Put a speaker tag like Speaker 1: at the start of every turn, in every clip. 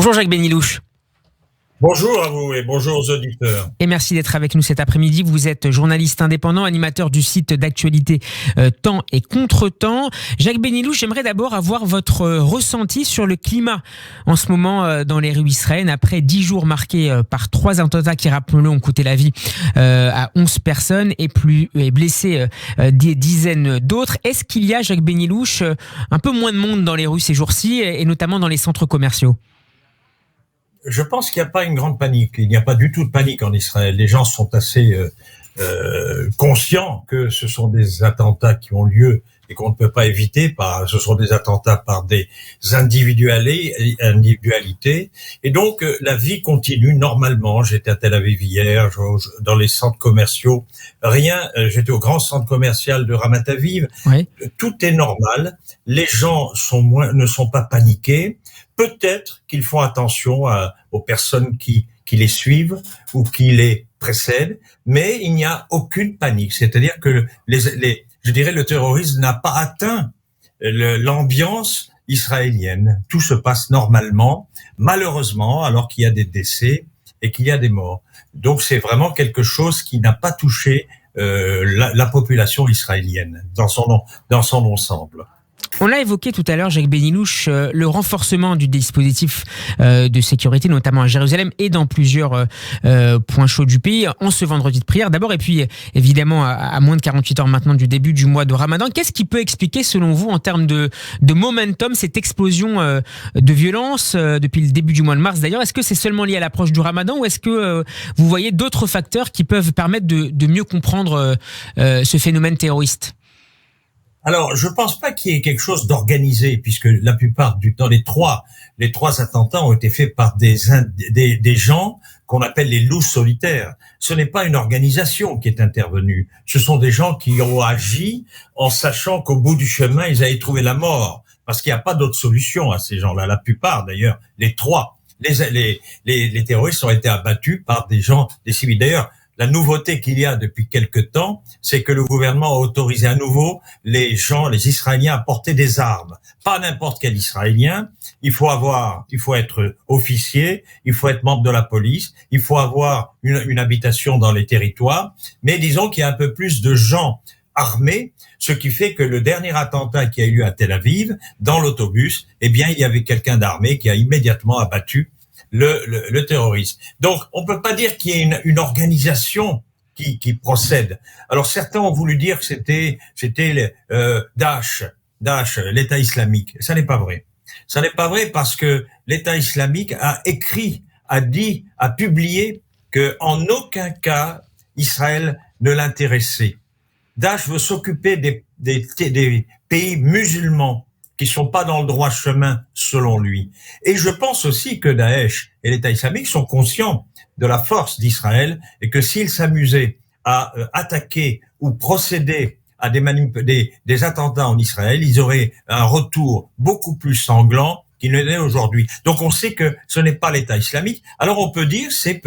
Speaker 1: Bonjour Jacques Benilouche.
Speaker 2: Bonjour à vous et bonjour aux auditeurs.
Speaker 1: Et merci d'être avec nous cet après-midi. Vous êtes journaliste indépendant, animateur du site d'actualité Temps et Contre-temps. Jacques Benilouche, j'aimerais d'abord avoir votre ressenti sur le climat en ce moment dans les rues israéliennes après 10 jours marqués par 3 attentats qui, rappelons-le, ont coûté la vie à 11 personnes et blessé des dizaines d'autres. Est-ce qu'il y a, Jacques Benilouche, un peu moins de monde dans les rues ces jours-ci et notamment dans les centres commerciaux ?
Speaker 2: Je pense qu'il n'y a pas une grande panique. Il n'y a pas du tout de panique en Israël. Les gens sont assez conscients que ce sont des attentats qui ont lieu et qu'on ne peut pas éviter. Ce sont des attentats par des individualités. Et donc, la vie continue normalement. J'étais à Tel Aviv hier, dans les centres commerciaux. J'étais au grand centre commercial de Ramat Aviv.
Speaker 1: Oui.
Speaker 2: Tout est normal. Les gens ne sont pas paniqués. Peut-être qu'ils font attention aux personnes qui les suivent ou qui les précèdent, mais il n'y a aucune panique. C'est-à-dire que le terrorisme n'a pas atteint l'ambiance israélienne. Tout se passe normalement, malheureusement, alors qu'il y a des décès et qu'il y a des morts. Donc c'est vraiment quelque chose qui n'a pas touché la population israélienne dans son ensemble.
Speaker 1: On l'a évoqué tout à l'heure, Jacques Benilouche, le renforcement du dispositif de sécurité, notamment à Jérusalem et dans plusieurs points chauds du pays, en ce vendredi de prière d'abord, et puis évidemment à moins de 48 heures maintenant du début du mois de Ramadan. Qu'est-ce qui peut expliquer, selon vous, en termes de momentum, cette explosion de violence depuis le début du mois de mars d'ailleurs? Est-ce que c'est seulement lié à l'approche du Ramadan ou est-ce que vous voyez d'autres facteurs qui peuvent permettre de mieux comprendre ce phénomène terroriste?
Speaker 2: Alors, je pense pas qu'il y ait quelque chose d'organisé, puisque la plupart du temps, les trois attentats ont été faits par des gens qu'on appelle les loups solitaires. Ce n'est pas une organisation qui est intervenue. Ce sont des gens qui ont agi en sachant qu'au bout du chemin, ils allaient trouver la mort. Parce qu'il n'y a pas d'autre solution à ces gens-là. La plupart, d'ailleurs, les trois. Les terroristes ont été abattus par des civils. D'ailleurs, la nouveauté qu'il y a depuis quelque temps, c'est que le gouvernement a autorisé à nouveau les Israéliens à porter des armes. Pas n'importe quel Israélien. Il faut être officier, il faut être membre de la police, il faut avoir une habitation dans les territoires. Mais disons qu'il y a un peu plus de gens armés, ce qui fait que le dernier attentat qui a eu lieu à Tel Aviv, dans l'autobus, il y avait quelqu'un d'armé qui a immédiatement abattu le terrorisme. Donc, on peut pas dire qu'il y ait une organisation qui procède. Alors, certains ont voulu dire que c'était Daesh, l'État islamique. Ça n'est pas vrai. Ça n'est pas vrai parce que l'État islamique a publié que en aucun cas Israël ne l'intéressait. Daesh veut s'occuper des pays musulmans qui sont pas dans le droit chemin selon lui. Et je pense aussi que Daesh et l'État islamique sont conscients de la force d'Israël et que s'ils s'amusaient à attaquer ou procéder à des attentats en Israël, ils auraient un retour beaucoup plus sanglant qu'il ne l'est aujourd'hui. Donc on sait que ce n'est pas l'État islamique. Alors on peut dire c'est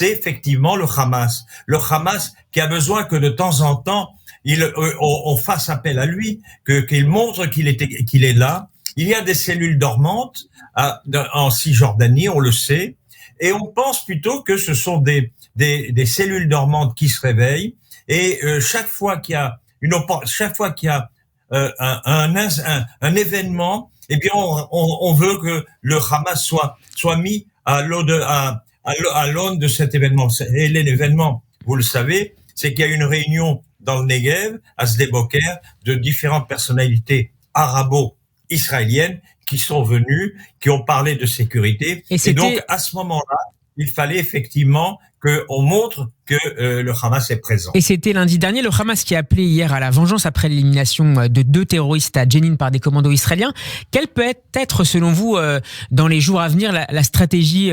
Speaker 2: effectivement le Hamas. Le Hamas qui a besoin que de temps en temps on fasse appel à lui, qu'il montre qu'il est là. Il y a des cellules dormantes en Cisjordanie, on le sait, et on pense plutôt que ce sont des cellules dormantes qui se réveillent. Et chaque fois qu'il y a un événement, on veut que le Hamas soit mis à l'aune de cet événement. Et l'événement, vous le savez, c'est qu'il y a une réunion dans le Negev, à Sde-Boker, de différentes personnalités arabo-israéliennes qui sont venues, qui ont parlé de sécurité. Et donc, à ce moment-là, il fallait effectivement qu'on montre que le Hamas est présent.
Speaker 1: Et c'était lundi dernier, le Hamas qui a appelé hier à la vengeance après l'élimination de 2 terroristes à Jenin par des commandos israéliens. Quelle peut être, selon vous, dans les jours à venir, la stratégie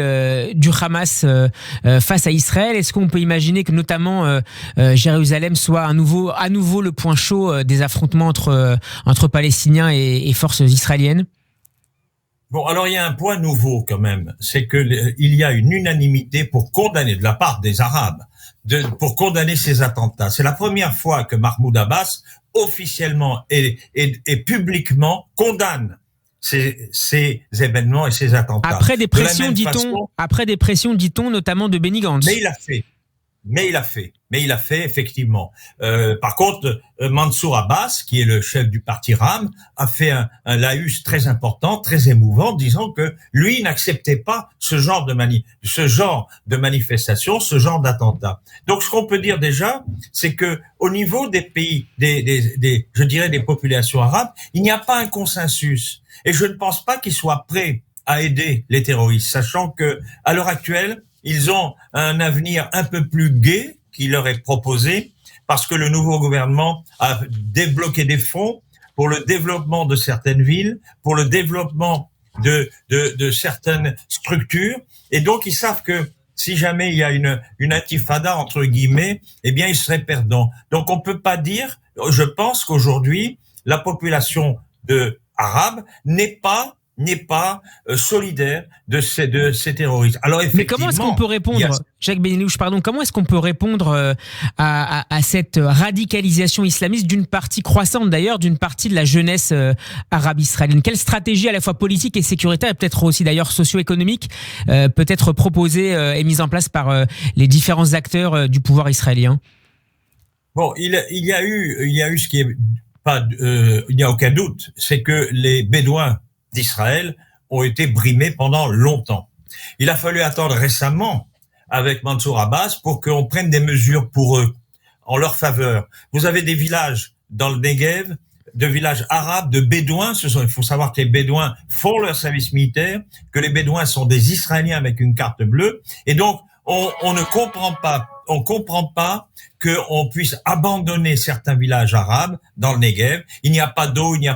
Speaker 1: du Hamas face à Israël? Est-ce qu'on peut imaginer que notamment Jérusalem soit à nouveau le point chaud des affrontements entre Palestiniens et forces israéliennes?
Speaker 2: Bon, alors il y a un point nouveau quand même, c'est que il y a une unanimité pour condamner, de la part des Arabes, pour condamner ces attentats. C'est la première fois que Mahmoud Abbas, officiellement et publiquement, condamne ces événements et ces attentats.
Speaker 1: Après des pressions, dit-on, notamment de Benny Gantz.
Speaker 2: Mais il a fait effectivement. Par contre, Mansour Abbas, qui est le chef du parti RAM, a fait un laïus très important, très émouvant, disant que lui n'acceptait pas ce genre de manifestation, ce genre d'attentat. Donc, ce qu'on peut dire déjà, c'est que au niveau des pays, je dirais des populations arabes, il n'y a pas un consensus. Et je ne pense pas qu'ils soient prêts à aider les terroristes, sachant que à l'heure actuelle, ils ont un avenir un peu plus gai qui leur est proposé parce que le nouveau gouvernement a débloqué des fonds pour le développement de certaines villes, pour le développement de certaines structures. Et donc, ils savent que si jamais il y a une intifada, entre guillemets, eh bien, ils seraient perdants. Donc, on peut pas dire, je pense qu'aujourd'hui, la population arabe n'est pas solidaire de ces terroristes. Alors effectivement,
Speaker 1: mais comment est-ce qu'on peut répondre, Jacques Benilouche, comment est-ce qu'on peut répondre à cette radicalisation islamiste d'une partie croissante d'ailleurs, d'une partie de la jeunesse arabe israélienne? Quelle stratégie à la fois politique et sécuritaire, et peut-être aussi d'ailleurs socio-économique, peut être proposée et mise en place par les différents acteurs du pouvoir israélien?
Speaker 2: Bon, il y a eu ce qui est il n'y a aucun doute, c'est que les Bédouins d'Israël ont été brimés pendant longtemps. Il a fallu attendre récemment avec Mansour Abbas pour qu'on prenne des mesures pour eux, en leur faveur. Vous avez des villages dans le Negev, de villages arabes, de Bédouins. Il faut savoir que les Bédouins font leur service militaire, que les Bédouins sont des Israéliens avec une carte bleue, et donc on ne comprend pas. On comprend pas qu'on puisse abandonner certains villages arabes dans le Negev. Il n'y a pas d'eau, il n'y a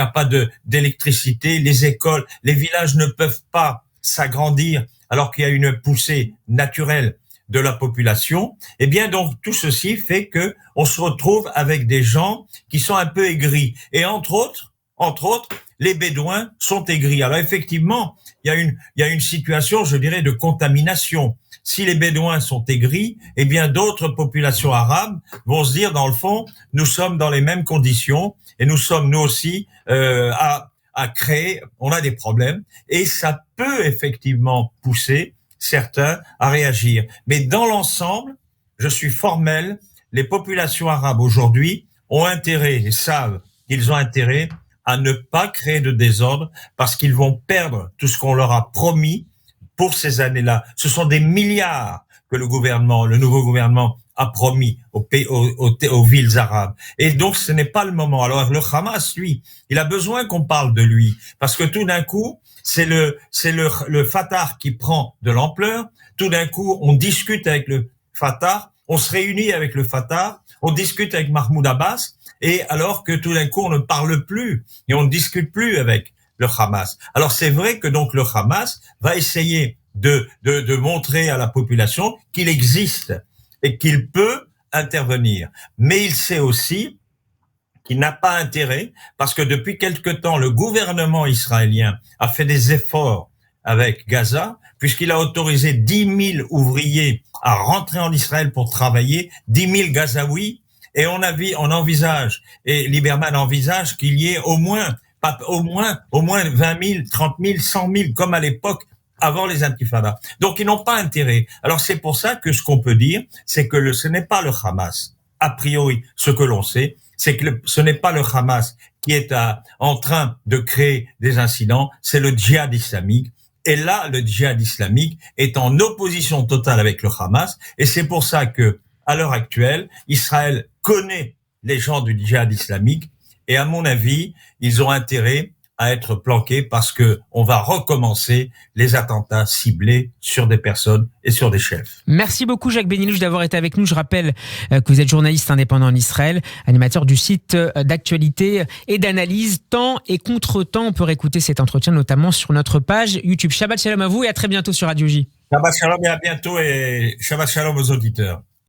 Speaker 2: pas d'électricité, les écoles, les villages ne peuvent pas s'agrandir alors qu'il y a une poussée naturelle de la population. Eh bien, donc, tout ceci fait que on se retrouve avec des gens qui sont un peu aigris. Et entre autres, les Bédouins sont aigris. Alors, effectivement, il y a une situation, je dirais, de contamination. Si les Bédouins sont aigris, eh bien d'autres populations arabes vont se dire, dans le fond, nous sommes dans les mêmes conditions et nous sommes nous aussi à créer, on a des problèmes, et ça peut effectivement pousser certains à réagir. Mais dans l'ensemble, je suis formel, les populations arabes aujourd'hui ont intérêt, et savent qu'ils ont intérêt à ne pas créer de désordre parce qu'ils vont perdre tout ce qu'on leur a promis pour ces années-là. Ce sont des milliards que le nouveau gouvernement a promis aux villes arabes. Et donc, ce n'est pas le moment. Alors, le Hamas, lui, il a besoin qu'on parle de lui. Parce que tout d'un coup, c'est le Fatah qui prend de l'ampleur. Tout d'un coup, on discute avec le Fatah, on se réunit avec le Fatah, on discute avec Mahmoud Abbas, et alors que tout d'un coup, on ne parle plus et on ne discute plus avec le Hamas. Alors c'est vrai que donc le Hamas va essayer de montrer à la population qu'il existe et qu'il peut intervenir. Mais il sait aussi qu'il n'a pas intérêt, parce que depuis quelque temps, le gouvernement israélien a fait des efforts avec Gaza, puisqu'il a autorisé 10 000 ouvriers à rentrer en Israël pour travailler, 10 000 Gazaouis, et on envisage, et Lieberman envisage qu'il y ait au moins 20 000, 30 000, 100 000, comme à l'époque, avant les intifadas. Donc, ils n'ont pas intérêt. Alors, c'est pour ça que ce qu'on peut dire, c'est que ce n'est pas le Hamas. A priori, ce que l'on sait, c'est que ce n'est pas le Hamas qui est en train de créer des incidents, c'est le djihad islamique. Et là, le djihad islamique est en opposition totale avec le Hamas. Et c'est pour ça que, à l'heure actuelle, Israël connaît les gens du djihad islamique. Et à mon avis, ils ont intérêt à être planqués parce que on va recommencer les attentats ciblés sur des personnes et sur des chefs.
Speaker 1: Merci beaucoup Jacques Benilouche d'avoir été avec nous. Je rappelle que vous êtes journaliste indépendant en Israël, animateur du site d'actualité et d'analyse Temps et Contre-temps. On peut réécouter cet entretien notamment sur notre page YouTube. Shabbat Shalom à vous et à très bientôt sur Radio J.
Speaker 2: Shabbat Shalom et à bientôt et Shabbat Shalom aux auditeurs.